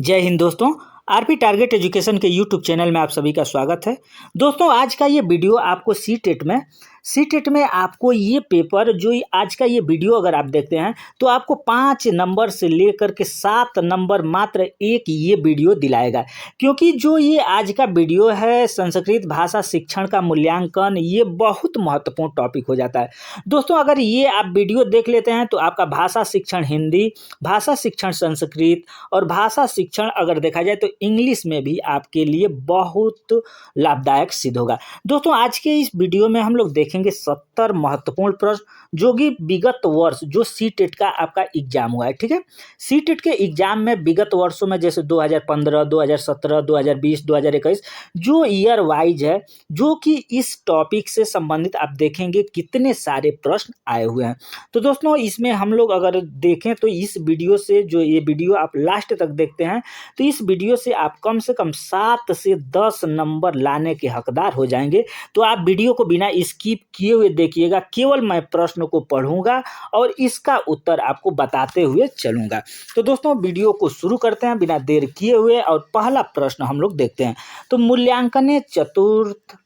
जय हिंद दोस्तों। RP target education के यूट्यूब चैनल में आप सभी का स्वागत है। दोस्तों आज का ये वीडियो आपको सी टेट में आपको ये पेपर आज का ये वीडियो अगर आप देखते हैं तो आपको 5 नंबर से लेकर के 7 नंबर मात्र एक ये वीडियो दिलाएगा। क्योंकि जो ये आज का वीडियो है संस्कृत भाषा शिक्षण का मूल्यांकन, ये बहुत महत्वपूर्ण टॉपिक हो जाता है। दोस्तों अगर ये आप वीडियो देख लेते हैं तो आपका भाषा शिक्षण हिंदी, भाषा शिक्षण संस्कृत और भाषा शिक्षण अगर देखा जाए तो इंग्लिश में भी आपके लिए बहुत लाभदायक सिद्ध होगा। दोस्तों आज के इस वीडियो में हम लोग देखेंगे 70 महत्वपूर्ण प्रश्न जो कि विगत वर्ष जो सी-टेट का आपका एग्जाम हुआ है। ठीक है, सी-टेट के एग्जाम में विगत वर्षों में जैसे 2015, 2017, 2020, 2021 जो ईयर वाइज है, जो कि इस टॉपिक से संबंधित आप देखेंगे कितने सारे प्रश्न आए हुए हैं। तो दोस्तों इसमें हम लोग अगर देखें तो इस वीडियो से, जो ये वीडियो आप लास्ट तक देखते हैं तो इस वीडियो से आप कम से कम 7 से 10 नंबर लाने के हकदार हो जाएंगे। तो आप वीडियो को बिना स्किप किए हुए देखिएगा, केवल मैं प्रश्न को पढ़ूंगा और इसका उत्तर आपको बताते हुए चलूंगा। तो दोस्तों वीडियो को शुरू करते हैं बिना देर किए हुए और पहला प्रश्न हम लोग देखते हैं। तो मूल्यांकने चतुर्थ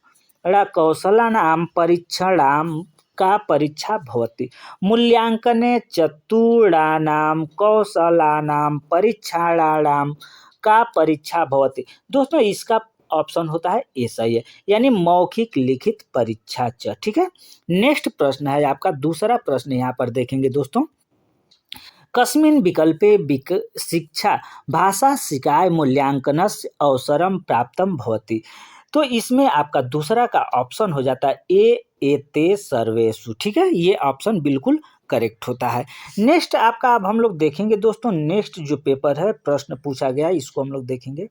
कौशलानां परीक्षणाम का परीक्षा भवति। मूल्यांकने चतुर्णानां कौशलानां परीक्षणानां का परीक्षा भवति। दोस्तों इसका ऑप्शन होता है ए, सही है, यानी मौखिक लिखित परीक्षा च। ठीक है, नेक्स्ट प्रश्न है आपका दूसरा प्रश्न यहाँ पर देखेंगे दोस्तों। कस्मिन् विकल्पे शिक्षा भाषा शिकाय मूल्यांकनस्य अवसरम प्राप्तम भवति। तो इसमें आपका दूसरा का ऑप्शन हो जाता है ए, एते सर्वेषु। ठीक है, ये ऑप्शन बिल्कुल करेक्ट होता है। नेक्स्ट आपका अब हम लोग देखेंगे दोस्तों, नेक्स्ट जो पेपर है प्रश्न पूछा गया है इसको हम लोग देखेंगे।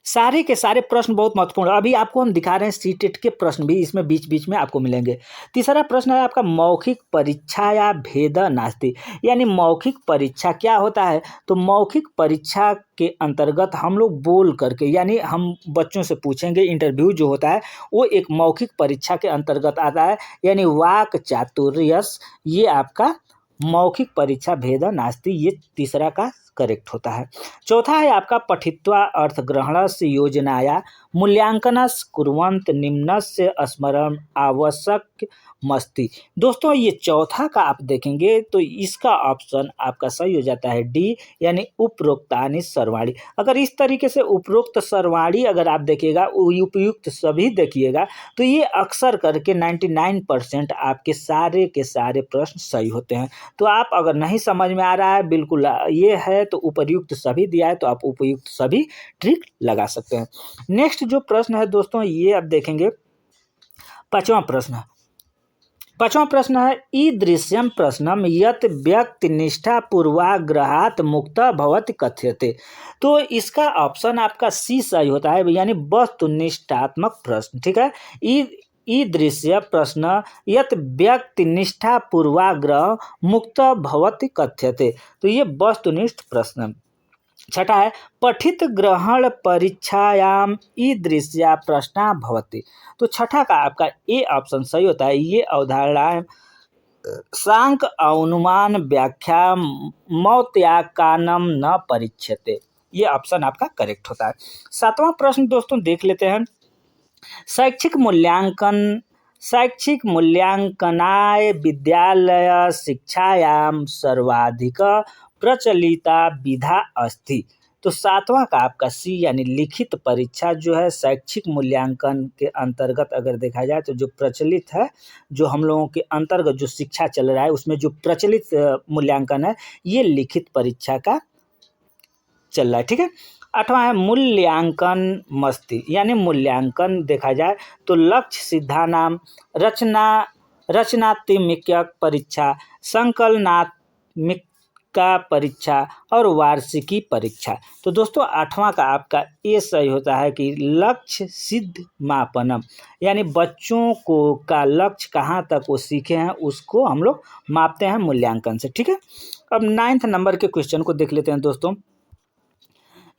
सारे के सारे प्रश्न बहुत महत्वपूर्ण, अभी आपको हम दिखा रहे हैं सी-टेट के प्रश्न भी इसमें बीच बीच में आपको मिलेंगे। तीसरा प्रश्न है आपका मौखिक परीक्षा या भेद नास्ति, यानी मौखिक परीक्षा क्या होता है। तो मौखिक परीक्षा के अंतर्गत हम लोग बोल करके, यानी हम बच्चों से पूछेंगे, इंटरव्यू जो होता है वो एक मौखिक परीक्षा के अंतर्गत आता है, यानी वाक चातुर्यस, ये आपका मौखिक परीक्षा भेद नास्ति, ये तीसरा का करेक्ट होता है। चौथा है आपका पठित्वा अर्थग्रहणस्य योजनाया मूल्यांकनस्य कुर्वन्त निम्नस्य स्मरण आवश्यक मस्ति। दोस्तों ये चौथा का आप देखेंगे तो इसका ऑप्शन आपका सही हो जाता है डी, यानी उपरोक्तानि सर्वाणी। अगर इस तरीके से उपरोक्त सर्वाणी अगर आप देखिएगा, उपयुक्त सभी देखिएगा, तो ये अक्सर करके 99% आपके सारे के सारे प्रश्न सही होते हैं। तो आप अगर नहीं समझ में आ रहा है, बिल्कुल ये है तो उपयुक्त सभी दिया है तो आप उपयुक्त सभी ट्रिक लगा सकते हैं। नेक्स्ट जो प्रश्न है दोस्तों ये आप देखेंगे, पांचवा प्रश्न है ईदृश्यम प्रश्नम यत् व्यक्तिनिष्ठा पूर्वाग्रहात् मुक्त भवति कथ्यते। तो इसका ऑप्शन आपका सी सही होता है, यानी वस्तुनिष्ठात्मक प्रश्न। ठीक है, ईदृश्य प्रश्न यत् व्यक्तिनिष्ठा पूर्वाग्रह मुक्त भवति कथ्यते, तो ये वस्तुनिष्ठ प्रश्न। छठा है पठित ग्रहण परीक्षायाम ईदृश्या प्रश्ना भवति। तो छठा का आपका ए ऑप्शन सही होता है। ये अवधारणा सांक अनुमान व्याख्या मौत्याकानम न परीक्षते, ये ऑप्शन आपका करेक्ट होता है। सातवां प्रश्न दोस्तों देख लेते हैं। शैक्षिक मूल्यांकनाय विद्यालय शिक्षायाम सर्वाधिक प्रचलिता विधा अस्ति। तो सातवां का आपका सी, यानी लिखित परीक्षा जो है शैक्षिक मूल्यांकन के अंतर्गत अगर देखा जाए तो जो प्रचलित है, जो हम लोगों के अंतर्गत जो शिक्षा चल रहा है उसमें जो प्रचलित मूल्यांकन है ये लिखित परीक्षा का चल रहा है। ठीक है, आठवां है मूल्यांकन मस्ति, यानी मूल्यांकन देखा जाए तो लक्ष्य सिद्धानाम रचनात्मक परीक्षा, संकलनात्मक का परीक्षा और वार्षिकी परीक्षा। तो दोस्तों आठवां का आपका ये सही होता है कि लक्ष्य सिद्ध मापनम, यानी बच्चों को का लक्ष्य कहाँ तक वो सीखे हैं उसको हम लोग मापते हैं मूल्यांकन से। ठीक है, अब 9th नंबर के क्वेश्चन को देख लेते हैं दोस्तों।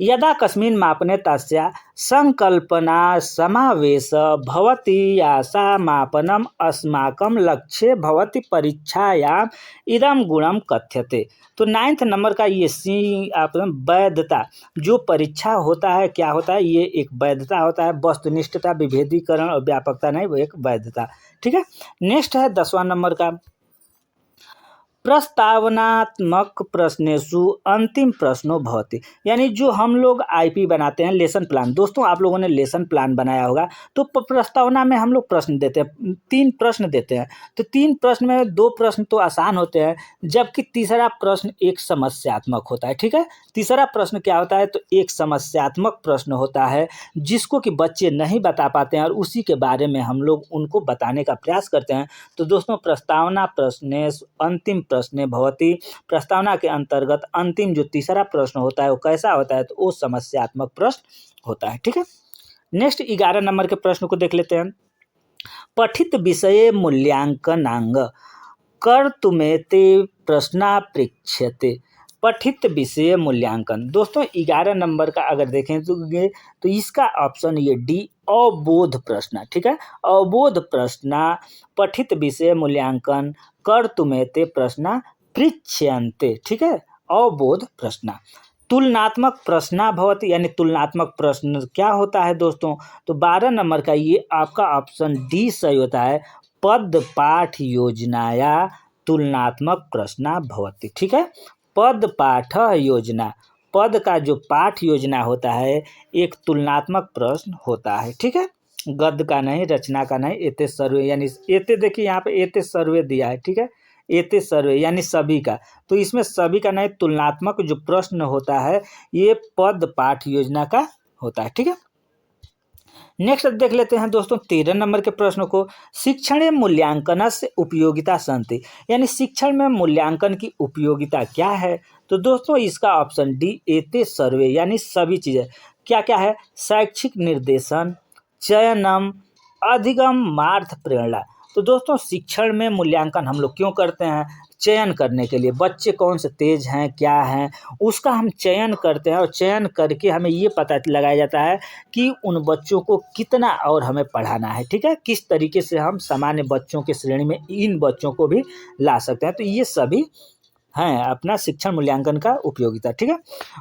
यदा कस्मिन् मापने तस्या संकल्पना समावेश भवति आशा मापनम अस्माकं लक्ष्य भवति परीक्षायाम इदम गुणम कथ्यते। तो 9th नंबर का ये सी आप वैधता, जो परीक्षा होता है क्या होता है, ये एक वैधता होता है, वस्तुनिष्ठता, विभेदीकरण और व्यापकता नहीं, वो एक वैधता। ठीक है। नेक्स्ट है 10वां नंबर का, प्रस्तावनात्मक प्रश्नेषु अंतिम प्रश्नो भवति। यानी जो हम लोग आईपी बनाते हैं, लेसन प्लान, दोस्तों आप लोगों ने लेसन प्लान बनाया होगा, तो प्रस्तावना में हम लोग प्रश्न देते हैं, 3 प्रश्न देते हैं। तो 3 प्रश्न में 2 प्रश्न तो आसान होते हैं, जबकि तीसरा प्रश्न एक समस्यात्मक होता है। ठीक है। तीसरा प्रश्न क्या होता है, तो एक समस्यात्मक प्रश्न होता है, जिसको कि बच्चे नहीं बता पाते हैं और उसी के बारे में हम लोग उनको बताने का प्रयास करते हैं। तो दोस्तों प्रस्तावना प्रश्न अंतिम प्रश्न भवति, प्रस्तावना के अंतर्गत अंतिम जो तीसरा प्रश्न होता है वो कैसा होता है, तो वो समस्यात्मक प्रश्न होता है। ठीक है। नेक्स्ट 11 नंबर के प्रश्न को देख लेते हैं। पठित विषय मूल्यांकनांग कर्तुमेते प्रश्नापृच्छ्यते। पठित विषय मूल्यांकन, दोस्तों 11 नंबर का अगर देखें तो इसका ऑप्शन ये डी, अवबोध प्रश्न। ठीक है। अवबोध प्रश्न पठित विषय मूल्यांकन कर्तुमेते प्रश्न पृच्छ्यन्ते। ठीक है। अवबोध प्रश्न। तुलनात्मक प्रश्न भवति, यानी तुलनात्मक प्रश्न क्या होता है दोस्तों, तो 12 नंबर का ये आपका ऑप्शन डी सही होता है, पद पाठ योजनाया तुलनात्मक प्रश्न भवति। ठीक है। पद पाठ योजना, पद का जो पाठ योजना होता है एक तुलनात्मक प्रश्न होता है। ठीक है। गद्य का नहीं, रचना का नहीं, एते सर्वे, यानी एते देखिए यहाँ पे एते सर्वे दिया है। ठीक है। एते सर्वे यानी सभी का, तो इसमें सभी का नहीं, तुलनात्मक जो प्रश्न होता है ये पद पाठ योजना का होता है। ठीक है। नेक्स्ट देख लेते हैं दोस्तों 13 नंबर के प्रश्न को, शिक्षण मूल्यांकन से उपयोगिता संति, यानी शिक्षण में मूल्यांकन की उपयोगिता क्या है, तो दोस्तों इसका ऑप्शन डी, एते सर्वे, यानी सभी चीज़ें क्या क्या है, शैक्षिक निर्देशन, चयनम, अधिगमार्थ प्रेरणा। तो दोस्तों शिक्षण में मूल्यांकन हम लोग क्यों करते हैं, चयन करने के लिए, बच्चे कौन से तेज हैं क्या हैं उसका हम चयन करते हैं, और चयन करके हमें ये पता लगाया जाता है कि उन बच्चों को कितना और हमें पढ़ाना है। ठीक है। किस तरीके से हम सामान्य बच्चों के श्रेणी में इन बच्चों को भी ला सकते हैं, तो ये सभी हैं अपना शिक्षण मूल्यांकन का उपयोगिता। ठीक है।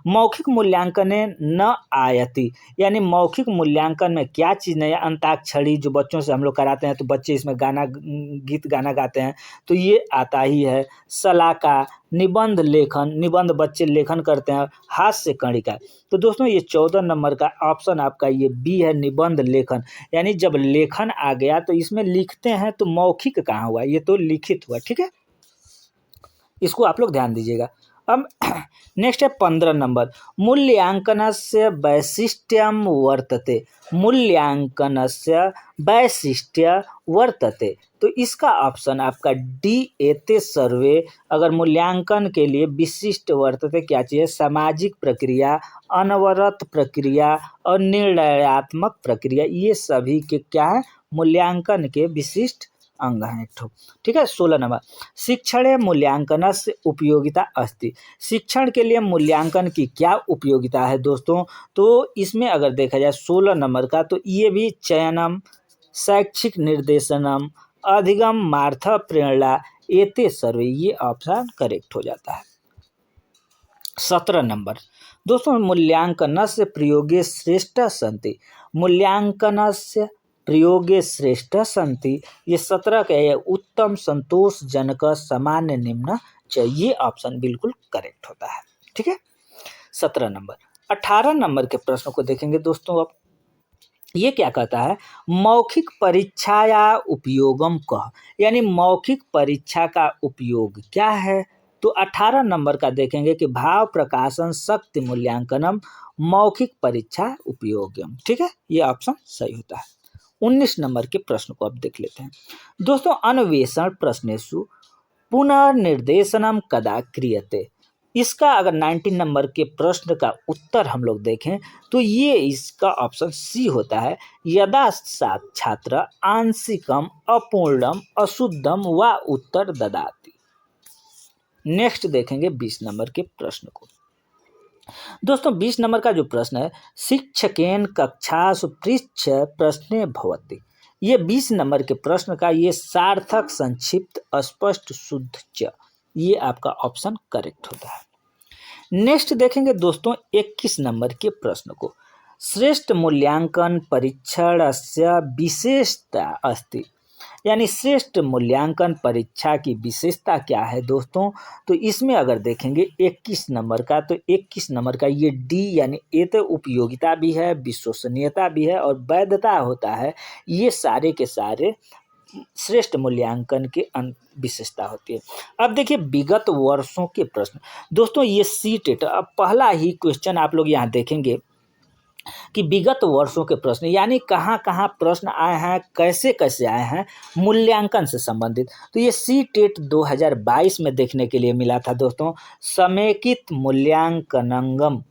मौखिक मूल्यांकन न आयति, यानी मौखिक मूल्यांकन में क्या चीज़ नहीं है, अंताक्षरी जो बच्चों से हम लोग कराते हैं, तो बच्चे इसमें गीत गाना गाते हैं, तो ये आता ही है। शलाका, निबंध लेखन, निबंध बच्चे लेखन करते हैं, हास्य कणिका। तो दोस्तों ये 14 नंबर का ऑप्शन आपका ये बी है, निबंध लेखन, यानी जब लेखन आ गया तो इसमें लिखते हैं, तो मौखिक कहाँ हुआ, ये तो लिखित हुआ। ठीक है। इसको आप लोग ध्यान दीजिएगा। अब नेक्स्ट है 15 नंबर, मूल्यांकनस्य वैशिष्ट्यम वर्तते, मूल्यांकनस्य वैशिष्ट्य वर्तते। तो इसका ऑप्शन आपका डी, एते सर्वे, अगर मूल्यांकन के लिए विशिष्ट वर्तते क्या चाहिए, सामाजिक प्रक्रिया, अनवरत प्रक्रिया और निर्णयात्मक प्रक्रिया, ये सभी के क्या है, मूल्यांकन के विशिष्ट अंग हैं एक ठो। ठीक है। 16 नंबर, शिक्षण मूल्यांकन से उपयोगिता अस्ति, शिक्षण के लिए मूल्यांकन की क्या उपयोगिता है दोस्तों, तो इसमें अगर देखा जाए 16 नंबर का, तो ये भी चयनम, शैक्षिक निर्देशनम, अधिगमार्थ प्रेरणा, एते सर्वे, ये ऑप्शन करेक्ट हो जाता है। 17 नंबर दोस्तों, मूल्यांकनस्य प्रयोगे श्रेष्ठ सन्ति, मूल्यांकनस्य प्रयोगे श्रेष्ठ सन्ति, ये 17 का है, उत्तम, संतोषजनक, सामान्य, निम्न चाहिए, ऑप्शन बिल्कुल करेक्ट होता है। ठीक है। 17 नंबर। 18 नंबर के प्रश्न को देखेंगे दोस्तों। अब ये क्या कहता है, मौखिक परीक्षा या उपयोगम कह, यानी मौखिक परीक्षा का उपयोग क्या है, तो 18 नंबर का देखेंगे कि भाव प्रकाशन शक्ति मूल्यांकनम मौखिक परीक्षा उपयोगम। ठीक है। ये ऑप्शन सही होता है। 19 नंबर के प्रश्न को अब देख लेते हैं दोस्तों, अन्वेषण प्रश्नेषु पुनर्निर्देशनम कदा क्रियते, इसका अगर 19 नंबर के प्रश्न का उत्तर हम लोग देखें तो ये इसका ऑप्शन सी होता है, यदा छात्र आंशिकम, अपूर्णम, अशुद्धम व उत्तर ददाति। नेक्स्ट देखेंगे 20 नंबर के प्रश्न को। दोस्तों 20 नंबर का जो प्रश्न है, शिक्षकेन कक्षासु पृच्छ प्रश्ने भवति। ये 20 नंबर के प्रश्न का ये सार्थक संक्षिप्त स्पष्ट शुद्ध च, ये आपका ऑप्शन करेक्ट होता है। नेक्स्ट देखेंगे दोस्तों 21 नंबर के प्रश्न को। श्रेष्ठ मूल्यांकन परीक्षणस्य विशेषता अस्ति, यानी श्रेष्ठ मूल्यांकन परीक्षा की विशेषता क्या है दोस्तों। तो इसमें अगर देखेंगे 21 नंबर का, तो 21 नंबर का ये डी यानी ए तो उपयोगिता भी है, विश्वसनीयता भी है और वैधता होता है। ये सारे के सारे श्रेष्ठ मूल्यांकन के विशेषता होती है। अब देखिए विगत वर्षों के प्रश्न दोस्तों, ये सीटेट, अब पहला ही क्वेश्चन आप लोग यहाँ देखेंगे कि विगत वर्षों के प्रश्न यानी कहाँ कहाँ प्रश्न आए हैं, कैसे कैसे आए हैं मूल्यांकन से संबंधित। तो ये सी टेट 2022 में देखने के लिए मिला था दोस्तों। समेकित मूल्यांकनम,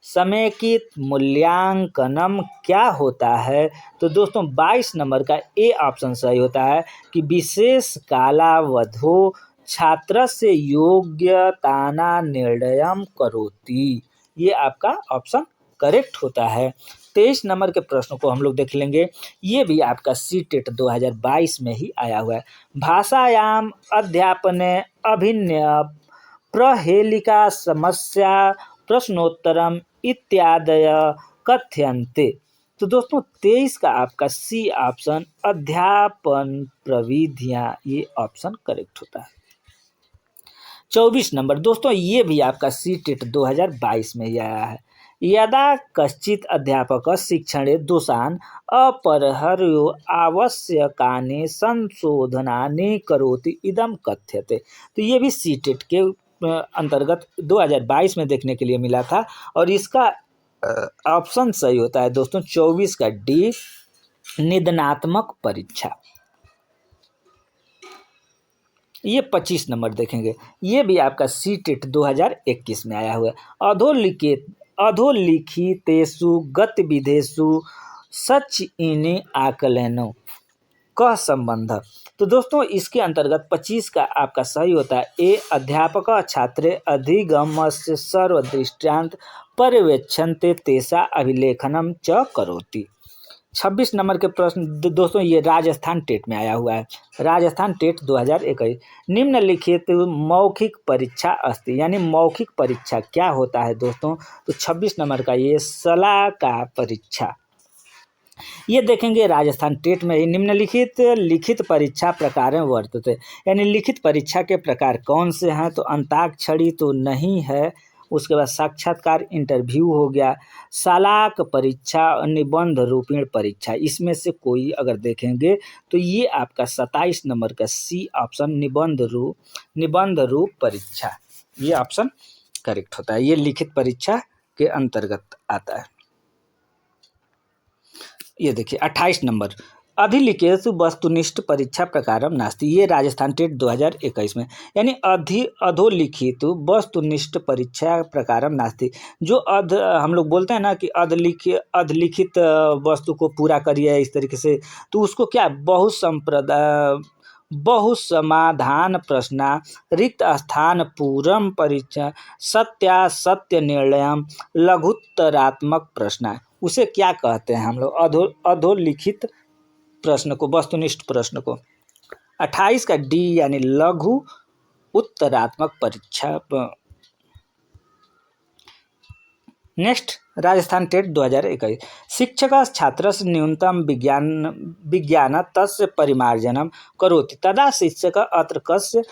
समेकित मूल्यांकनम क्या होता है। तो दोस्तों 22 नंबर का ए ऑप्शन सही होता है कि विशेष कालावधो छात्रस्य योग्यताना निर्णयम करोति, ये आपका ऑप्शन करेक्ट होता है। 23 नंबर के प्रश्न को हम लोग देख लेंगे। ये भी आपका सी टेट 2022 में ही आया हुआ है। भाषायाम अध्यापने अभिनय प्रहेलिका समस्या प्रश्नोत्तरम इत्यादय कथ्यन्ते। तो दोस्तों 23 का आपका सी ऑप्शन अध्यापन प्रविधियां, ये ऑप्शन करेक्ट होता है। 24 नंबर दोस्तों, ये भी आपका सी टेट 2022 में ही आया है। यदा कश्चित अध्यापक शिक्षणे दोषान् अपरिहर्य आवश्यकानि संशोधनानि करोति इदं कथ्यते। तो ये भी सी टेट के अंतर्गत 2022 में देखने के लिए मिला था और इसका ऑप्शन सही होता है दोस्तों 24 का डी, निदानात्मक परीक्षा। ये 25 नंबर देखेंगे, ये भी आपका सी टेट 2021 में आया हुआ है। अधोलिखितेषु गतिविधिषु सच इनि आकलनो कह संबंध। तो दोस्तों इसके अंतर्गत 25 का आपका सही होता है ए, अध्यापक छात्रे अधिगमस्य सर्वदृष्टान्त पर्यवेक्षन्ते तेषा अभिलेखनम च करोति। 26 नंबर के प्रश्न दोस्तों, ये राजस्थान टेट में आया हुआ है। राजस्थान टेट 2021, निम्नलिखित मौखिक परीक्षा अस्ति, यानी मौखिक परीक्षा क्या होता है दोस्तों। तो 26 नंबर का ये सलाह का परीक्षा, ये देखेंगे राजस्थान टेट में ही। निम्नलिखित लिखित परीक्षा प्रकार वर्तते, यानी लिखित परीक्षा के प्रकार कौन से हैं। तो अंताक्षरी तो नहीं है, उसके बाद साक्षात्कार इंटरव्यू हो गया, सालाक परीक्षा, निबंध रूपीण परीक्षा, इसमें से कोई अगर देखेंगे तो ये आपका 27 नंबर का सी ऑप्शन निबंध रूप परीक्षा, ये ऑप्शन करेक्ट होता है। ये लिखित परीक्षा के अंतर्गत आता है। ये देखिए 28 नंबर, अधिलिखित वस्तुनिष्ठ परीक्षा प्रकारम नास्ति, ये राजस्थान टेट 2021 में, यानी अधोलिखित वस्तुनिष्ठ परीक्षा प्रकारम नास्ति। जो हम लोग बोलते हैं ना कि अधलिखित वस्तु को पूरा करिए इस तरीके से, तो उसको क्या बहुसमाधान प्रश्न, रिक्त स्थान पूरम परीक्षा, सत्यासत्य निर्णयम, लघुत्तरात्मक प्रश्न, उसे क्या कहते हैं हम लोग, अधोलिखित प्रश्न को, वस्तुनिष्ठ प्रश्न को। 28 का डी यानी लघु उत्तरात्मक परीक्षा। नेक्स्ट राजस्थान टेट 2021, शिक्षक छात्रस्य न्यूनतम विज्ञान तस्य परिमार्जनम करोति तदा शिक्षक अत्र कस्य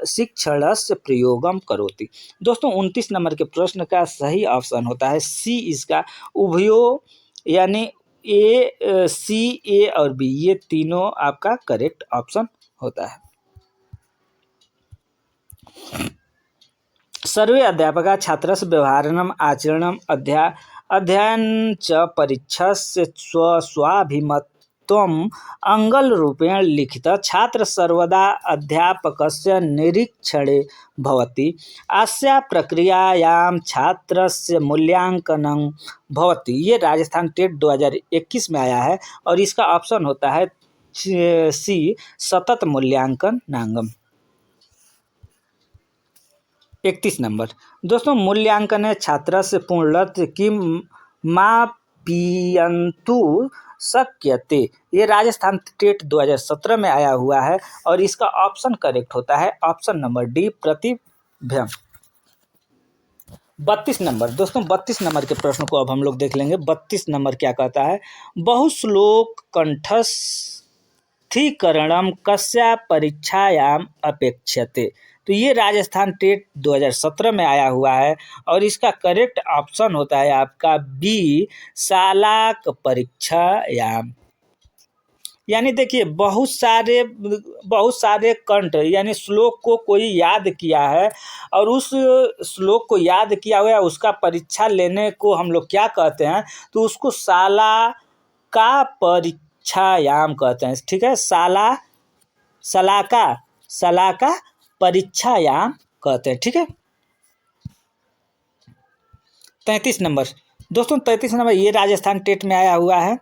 शिक्षणस्य प्रयोगम करोति। दोस्तों 29 नंबर के प्रश्न का सही ऑप्शन होता है सी, इसका उभयो, यानी ए, सी, ए और बी, ये तीनों आपका करेक्ट ऑप्शन होता है। सर्वे अध्यापका छात्रस्य व्यवहारणम आचरणम अध्ययन च परीक्षस्य स्वाभिमत्वम अंगलरूपेण लिखित, छात्र सर्वदा अध्यापकस्य निरीक्षणे भवति, अस्या प्रक्रियायां छात्रस्य मूल्यांकनं भवति। ये राजस्थान टेट 2021 में आया है और इसका ऑप्शन होता है सी, सतत मूल्यांकन नांगम। 31 नंबर दोस्तों, मूल्यांकन छात्रस्य पूर्णतः किं मापयन्तु शक्यते। ये राजस्थान टेट 2017 में आया हुआ है और इसका ऑप्शन करेक्ट होता है ऑप्शन नंबर डी, प्रतिभ्यम। 32 नंबर दोस्तों, 32 नंबर के प्रश्न को अब हम लोग देख लेंगे। 32 नंबर क्या कहता है, बहुश्लोक कंठस्थीकरणम कस्या परीक्षायाम अपेक्षते। तो ये राजस्थान टेट 2017 में आया हुआ है और इसका करेक्ट ऑप्शन होता है आपका बी, शालाक परीक्षायाम। यानी देखिए, बहुत सारे कंठ यानी श्लोक को कोई याद किया है और उस श्लोक को याद किया हुआ है, उसका परीक्षा लेने को हम लोग क्या कहते हैं, तो उसको शाला का परीक्षायाम कहते हैं। ठीक है, शालाका परीक्षायाम कहते हैं। ठीक है। 33 नंबर दोस्तों, 33 नंबर ये राजस्थान टेट में आया हुआ है।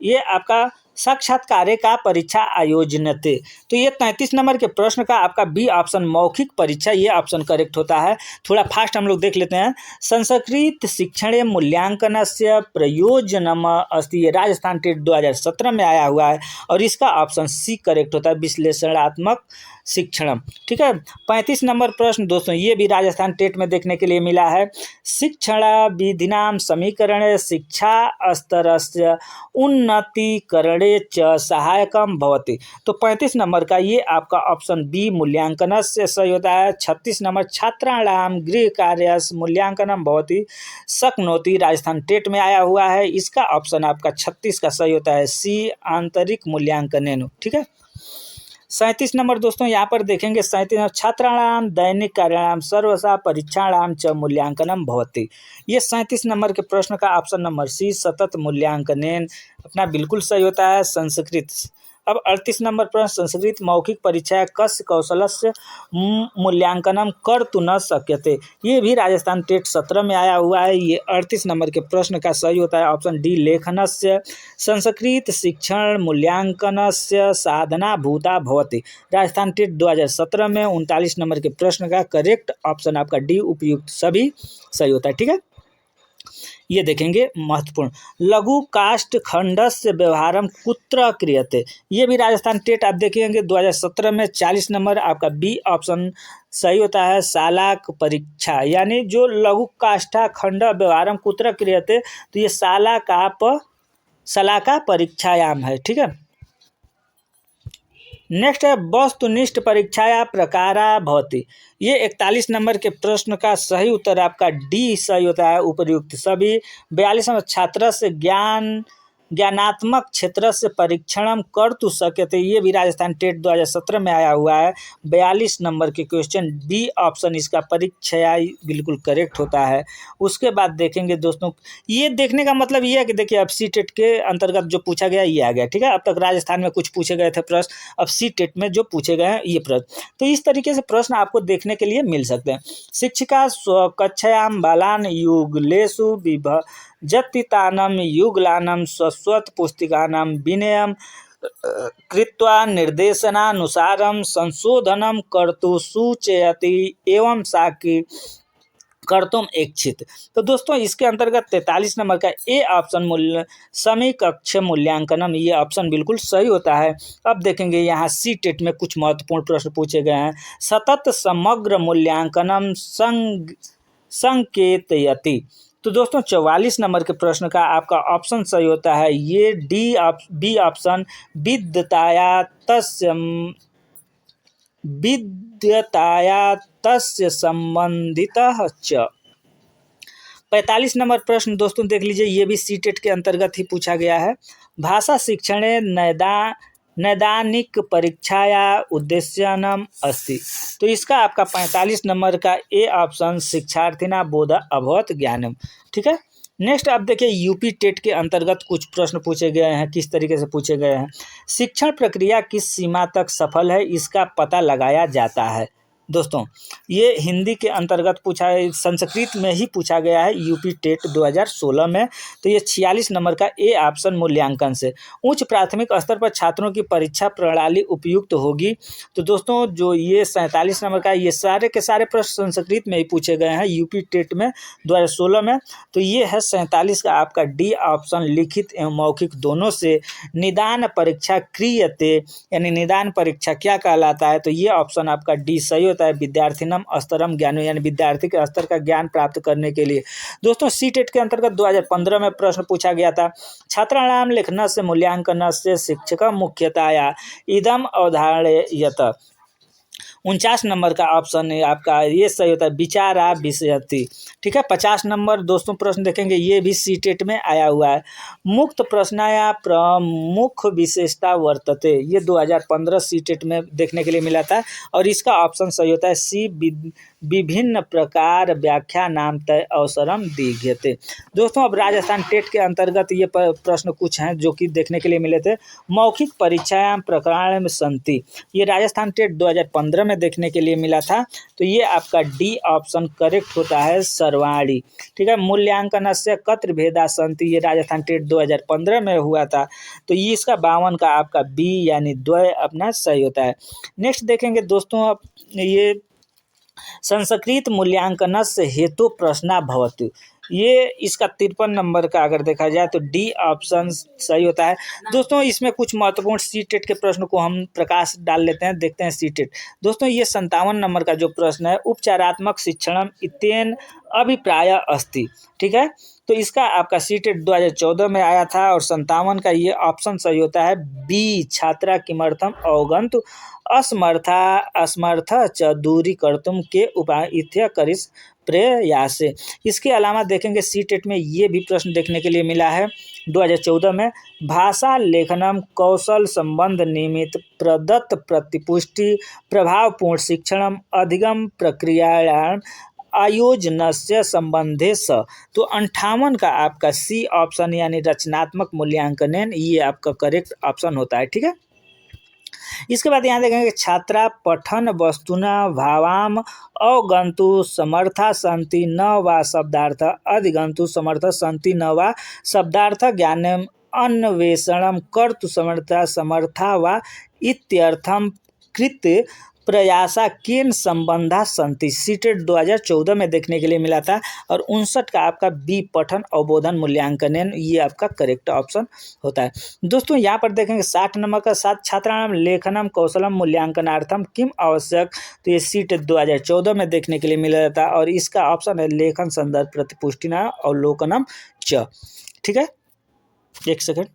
ये आपका साक्षात्कार का परीक्षा आयोजनते। तो ये 33 नंबर के प्रश्न का आपका बी ऑप्शन मौखिक परीक्षा, ये ऑप्शन करेक्ट होता है। थोड़ा फास्ट हम लोग देख लेते हैं। संस्कृत शिक्षण मूल्यांकनस्य प्रयोजनम अस्ति। ये राजस्थान टेट 2017 में आया हुआ है और इसका ऑप्शन सी करेक्ट होता है, विश्लेषणात्मक शिक्षणम। ठीक है। 35 नंबर प्रश्न दोस्तों, ये भी राजस्थान टेट में देखने के लिए मिला है। शिक्षण विधिनाम समीकरण शिक्षा स्तरस्य उन्नतीकरणे च सहायकम भवति। तो 35 नंबर का ये आपका ऑप्शन बी मूल्यांकन से सही होता है। 36 नंबर छात्राणाम गृह कार्य मूल्यांकनम भवति शक्नोति, राजस्थान टेट में आया हुआ है। इसका ऑप्शन आपका 36 का सही होता है सी, आंतरिक मूल्यांकन। ठीक है। 37 नंबर दोस्तों, यहाँ पर देखेंगे 37 नंबर छात्राणाम दैनिक कार्याणाम सर्वसा परीक्षाणाम च मूल्यांकनम भवति। ये 37 नंबर के प्रश्न का ऑप्शन नंबर सी, सतत मूल्यांकनेन अपना बिल्कुल सही होता है। संस्कृत। अब 38 नंबर प्रश्न, संस्कृत मौखिक परीक्षा कस्य कौशलस्य मूल्यांकनम कर्तु न शक्यते। ये भी राजस्थान टेट 17 में आया हुआ है। ये 38 नंबर के प्रश्न का सही होता है ऑप्शन डी, लेखनस्य संस्कृत शिक्षण मूल्यांकनस्य साधना भूता भवति। राजस्थान टेट 2017 में 39 नंबर के प्रश्न का करेक्ट ऑप्शन आपका डी, उपयुक्त सभी सही होता है। ठीक है। ये देखेंगे महत्वपूर्ण, लघु काष्ठ खंडस्य व्यवहारम कुत्र क्रियते। ये भी राजस्थान टेट आप देखेंगे 2017 में 40 नंबर आपका बी ऑप्शन सही होता है, शालाक परीक्षा। यानी जो लघु काष्ठा खंड व्यवहारम कुत्र क्रियते, तो ये शालाका परीक्षायाम है। ठीक है। नेक्स्ट है वस्तुनिष्ठ परीक्षाया प्रकारा भवति। ये 41 नंबर के प्रश्न का सही उत्तर आपका डी सही होता है, उपयुक्त सभी। 42 नंबर छात्र से ज्ञानात्मक क्षेत्र से परीक्षण कर्तु शक्यते। ये भी राजस्थान टेट 2017 में आया हुआ है। 42 नंबर के क्वेश्चन बी ऑप्शन इसका परीक्षा बिल्कुल करेक्ट होता है। उसके बाद देखेंगे दोस्तों, ये देखने का मतलब ये है कि देखिए अब सी टेट के अंतर्गत जो पूछा गया ये आ गया। ठीक है। अब तक राजस्थान में कुछ पूछे गए थे प्रश्न, अब सी टेट में जो पूछे गए हैं ये प्रश्न, तो इस तरीके से प्रश्न आपको देखने के लिए मिल सकते हैं। शिक्षिका स्वकक्षायाम बालान युगलेषु जत्तितानम युगलानम स्वस्वत पुस्तिकानां विनयम कृत्वा निर्देशनानुसारम संशोधनम कर्तु सूचयति एवं साकी कर्तुम इच्छित। तो दोस्तों इसके अंतर्गत 43 नंबर का ए ऑप्शन समकक्ष मूल्यांकनम, ये ऑप्शन बिल्कुल सही होता है। अब देखेंगे यहाँ सी टेट में कुछ महत्वपूर्ण प्रश्न पूछे गए हैं। सतत समग्र मूल्यांकनम संकेतयति। तो दोस्तों 44 नंबर के प्रश्न का आपका ऑप्शन सही होता है ये बी ऑप्शन, विद्यताया तस्य संबंधितः च। 45 नंबर प्रश्न दोस्तों देख लीजिए, ये भी सी टेट के अंतर्गत ही पूछा गया है। भाषा शिक्षण नैदानिक परीक्षाया उद्देश्यनम अस्ति। तो इसका आपका 45 नंबर का ए ऑप्शन शिक्षार्थिना बोध अभवत ज्ञानम। ठीक है। नेक्स्ट आप देखिए यूपी टेट के अंतर्गत कुछ प्रश्न पूछे गए हैं, किस तरीके से पूछे गए हैं। शिक्षण प्रक्रिया किस सीमा तक सफल है इसका पता लगाया जाता है। दोस्तों ये हिंदी के अंतर्गत पूछा है, संस्कृत में ही पूछा गया है यूपी टेट 2016 में। तो ये 46 नंबर का ए ऑप्शन मूल्यांकन से। उच्च प्राथमिक स्तर पर छात्रों की परीक्षा प्रणाली उपयुक्त होगी। तो दोस्तों जो ये 47 नंबर का, ये सारे के सारे प्रश्न संस्कृत में ही पूछे गए हैं यूपी टेट में 2016 में। तो ये है 47 का आपका डी ऑप्शन, लिखित एवं मौखिक दोनों से। निदान परीक्षा क्रियते, यानी निदान परीक्षा क्या कहलाता है, तो ये ऑप्शन आपका डी सही होता है। विद्यार्थिनम स्तरम ज्ञान, यानी विद्यार्थी के स्तर का ज्ञान प्राप्त करने के लिए। दोस्तों सी टेट के अंतर्गत 2015 में प्रश्न पूछा गया था, छात्राणाम लेखनस्य मूल्यांकनस्य शिक्षक मुख्यतया इदम अवधारयत। 49 नंबर का ऑप्शन है आपका, ये सही होता है, विचारा विषयति। ठीक है। 50 नंबर दोस्तों प्रश्न देखेंगे, ये भी सी टेट में आया हुआ है। मुक्त प्रश्नाया प्रमुख विशेषता वर्तते, ये 2015 सी टेट में देखने के लिए मिला था और इसका ऑप्शन सही होता है सी, विभिन्न प्रकार व्याख्या नाम तय अवसरम दीघ्यते। दोस्तों अब राजस्थान टेट के अंतर्गत ये प्रश्न कुछ हैं जो कि देखने के लिए मिले थे। मौखिक परीक्षायाम प्रकरण में संति, ये राजस्थान टेट 2015 में देखने के लिए मिला था। तो ये आपका डी ऑप्शन करेक्ट होता है, सर्वाणी। ठीक है। मूल्यांकन से कत्र भेदा संति, ये राजस्थान टेट 2015 में हुआ था। तो ये इसका 52 का आपका बी यानी द्वय अपना सही होता है। नेक्स्ट देखेंगे दोस्तों, अब ये संस्कृत मूल्यांकनस्य हेतु प्रश्ना भवतु, ये इसका 53 नंबर का अगर देखा जाए तो डी ऑप्शन सही होता है। दोस्तों इसमें कुछ महत्वपूर्ण सी टेट के प्रश्न को हम प्रकाश डाल लेते हैं, देखते हैं सी टेट। दोस्तों ये 57 नंबर का जो प्रश्न है, उपचारात्मक शिक्षणम इत्येन अभिप्राय अस्ति। ठीक है। तो इसका आपका सी टेट 2014 में आया था और 57 का ये ऑप्शन सही होता है बी, छात्रा किमर्थम अवगंतु असमर्थ च दूरीकर्तुम के उपाय करिस प्रयासे। इसके अलावा देखेंगे सी टेट में ये भी प्रश्न देखने के लिए मिला है 2014 में, भाषा लेखनम कौशल संबंध निमित्त प्रदत्त प्रतिपुष्टि प्रभावपूर्ण शिक्षणम अधिगम प्रक्रिया आयोजनस्य संबंधे स। तो 58 का आपका सी ऑप्शन यानी रचनात्मक मूल्यांकन, ये आपका करेक्ट ऑप्शन होता है। ठीक है। इसके बाद यहाँ देखेंगे छात्रा पठन वस्तुना भावाम अवगंतु समर्था संति न वा शब्दार्थ अधिगंतु समर्थ संति न वा शब्दार्थ ज्ञानम अन्वेषणम कर्तु समर्था वा इत्यर्थम कृत प्रयासा केन संबंधा संति, सी टेट 2014 में देखने के लिए मिला था। और 59 का आपका बी, पठन अवबोधन मूल्यांकन, ये आपका करेक्ट ऑप्शन होता है। दोस्तों यहाँ पर देखेंगे 60 नंबर का साथ छात्राणाम लेखनम कौशलम मूल्यांकनार्थम किम आवश्यक, तो ये सी टेट 2014 में देखने के लिए मिला था और इसका ऑप्शन है लेखन संदर्भ प्रतिपुष्टिना अवलोकनम च। ठीक है। एक सेकंड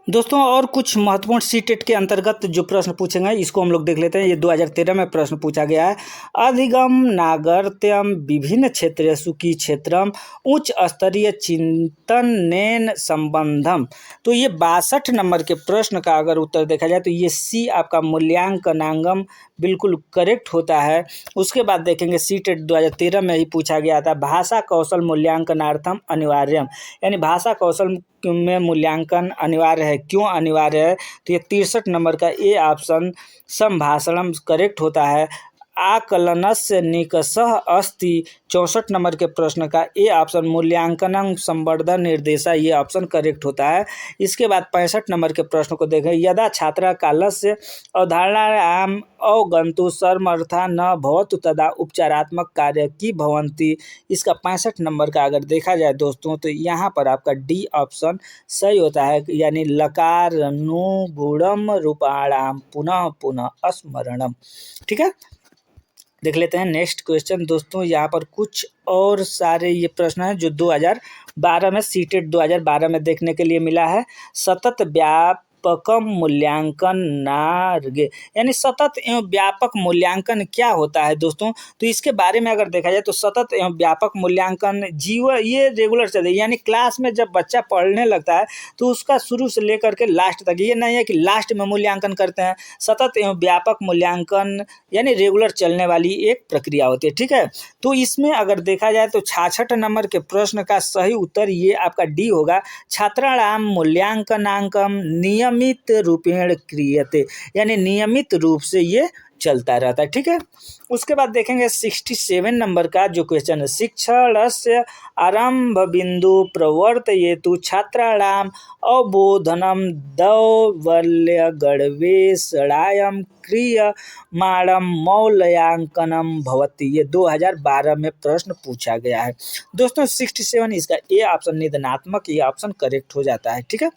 दोस्तों, और कुछ महत्वपूर्ण सी टेट के अंतर्गत जो प्रश्न पूछेंगे इसको हम लोग देख लेते हैं। ये 2013 में प्रश्न पूछा गया है, अधिगम नागरिकत्यम विभिन्न क्षेत्रेषु की क्षेत्रम उच्च स्तरीय चिंतन संबंधम। तो ये 62 नंबर के प्रश्न का अगर उत्तर देखा जाए तो ये सी आपका मूल्यांकनांगम बिल्कुल करेक्ट होता है। उसके बाद देखेंगे सी टेट 2013 में ही पूछा गया था, भाषा कौशल मूल्यांकनार्थम अनिवार्यम, यानी भाषा कौशल में मूल्यांकन अनिवार्य है, क्यों अनिवार्य है, तो ये 63 नंबर का ए ऑप्शन संभाषणम करेक्ट होता है। आकलनस्य निकषः अस्ति, 64 नंबर के प्रश्न का ए ऑप्शन मूल्यांकन संवर्धन निर्देशा, ये ऑप्शन करेक्ट होता है। इसके बाद 65 नंबर के प्रश्न को देखें, यदा छात्रा कालस्य अवधारणायाम अवगंतु सर्मर्था न भवतु तदा उपचारात्मक कार्य की भवंती, इसका 65 नंबर का अगर देखा जाए दोस्तों तो यहाँ पर आपका डी ऑप्शन सही होता है, यानी लकार नुगुणम रूपाणाम पुनः पुनः स्मरणम। ठीक है। देख लेते हैं नेक्स्ट क्वेश्चन दोस्तों। यहाँ पर कुछ और सारे ये प्रश्न हैं जो 2012 में सी टेट 2012 में देखने के लिए मिला है। सतत व्यापकम मूल्यांकन नार्गे, यानी सतत एवं व्यापक मूल्यांकन क्या होता है दोस्तों, तो इसके बारे में अगर देखा जाए तो सतत एवं व्यापक मूल्यांकन ये रेगुलर चले, यानी क्लास में जब बच्चा पढ़ने लगता है तो उसका शुरू से लेकर के लास्ट तक, ये नहीं है कि लास्ट में मूल्यांकन करते हैं। सतत एवं व्यापक मूल्यांकन यानी रेगुलर चलने वाली एक प्रक्रिया होती है। ठीक है। तो इसमें अगर देखा जाए तो 66 नंबर के प्रश्न का सही उत्तर ये आपका डी होगा, छात्राणाम मूल्यांकनांकम नियमित रूपेण क्रियते, यानी नियमित रूप से ये चलता रहता है। ठीक है, उसके बाद देखेंगे 67 नंबर का जो क्वेश्चन है, शिक्षणस्य आरंभ बिंदु प्रवर्तयेतु छात्राणाम अबोधनम दौर्बल्य गणवेशणायम क्रियमाणम मौल्यांकनम भवति। ये 2012 में प्रश्न पूछा गया है दोस्तों। 67 इसका ए ऑप्शन निधनात्मक, ये ऑप्शन करेक्ट हो जाता है। ठीक है,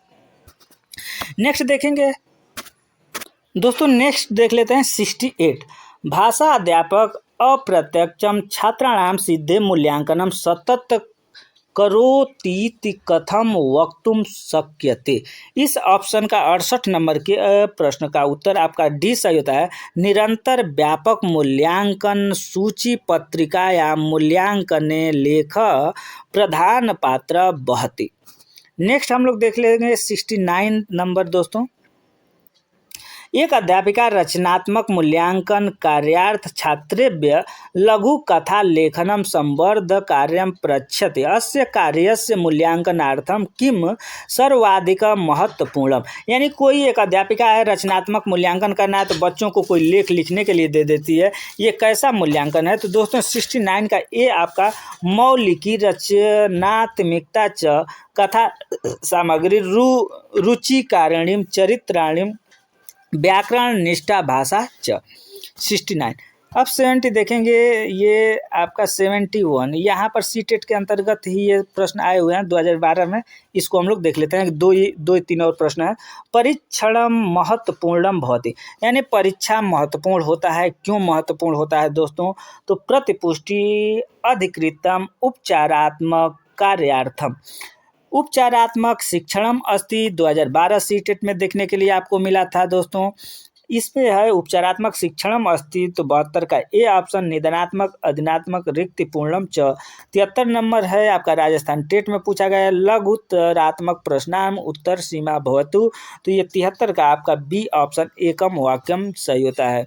नेक्स्ट देखेंगे दोस्तों, नेक्स्ट देख लेते हैं 68, भाषा अध्यापक अप्रत्यक्षम छात्राणाम सिद्धे मूल्यांकनम सतत करोतीति कथम वक्तुम शक्यते। इस ऑप्शन का 68 नंबर के प्रश्न का उत्तर आपका डी सही होता है। निरंतर व्यापक मूल्यांकन सूची पत्रिकायां मूल्यांकने लेख प्रधान पात्र वहति। नेक्स्ट हम लोग देख लेंगे 69 नंबर दोस्तों, एक अध्यापिका रचनात्मक मूल्यांकन कार्यार्थ छात्रेभ्य लघु कथा लेखनम संवर्ध कार्यम प्रयच्छति। अस्य कार्यस्य मूल्यांकनार्थम किम सर्वाधिक महत्वपूर्णम। यानी कोई एक अध्यापिका है, रचनात्मक मूल्यांकन करना है तो बच्चों को कोई लेख लिखने के लिए दे देती है, ये कैसा मूल्यांकन है? तो दोस्तों 69 का ए आपका मौलिकी रचनात्मिकता च कथा सामग्री रुचिकारिणीम चरित्राणीम व्याकरण निष्ठा भाषा च। 69। अब 70 देखेंगे, ये आपका 71, यहाँ पर सीटेट के अंतर्गत ही ये प्रश्न आए हुए हैं 2012 में। इसको हम लोग देख लेते हैं। दो तीन और प्रश्न है। परीक्षणम महत्वपूर्णम भवति, यानी परीक्षा महत्वपूर्ण होता है। क्यों महत्वपूर्ण होता है दोस्तों? तो प्रतिपुष्टि अधिकृतम उपचारात्मक कार्यार्थम। उपचारात्मक शिक्षणम अस्ति 2012 सीटेट में देखने के लिए आपको मिला था दोस्तों। इसमें है उपचारात्मक शिक्षणम अस्ति, तो 72 का ए ऑप्शन निधनात्मक अधिनात्मक रिक्तिपूर्णम च। 73 नंबर है आपका राजस्थान टेट में पूछा गया है, लघुत्तरात्मक प्रश्नाम उत्तर सीमा भवतु, तो ये 73 का आपका बी ऑप्शन एकम वाक्यम सही होता है।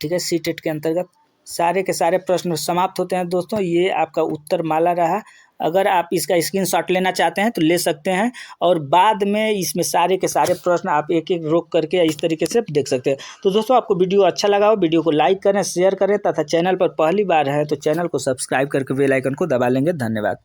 ठीक है, सीटेट के अंतर्गत सारे के सारे प्रश्न समाप्त होते हैं दोस्तों। ये आपका उत्तर माला रहा। अगर आप इसका स्क्रीनशॉट लेना चाहते हैं तो ले सकते हैं, और बाद में इसमें सारे के सारे प्रश्न आप एक एक रोक करके इस तरीके से देख सकते हैं। तो दोस्तों आपको वीडियो अच्छा लगा हो, वीडियो को लाइक करें, शेयर करें, तथा चैनल पर पहली बार है तो चैनल को सब्सक्राइब करके बेल आइकन को दबा लेंगे। धन्यवाद।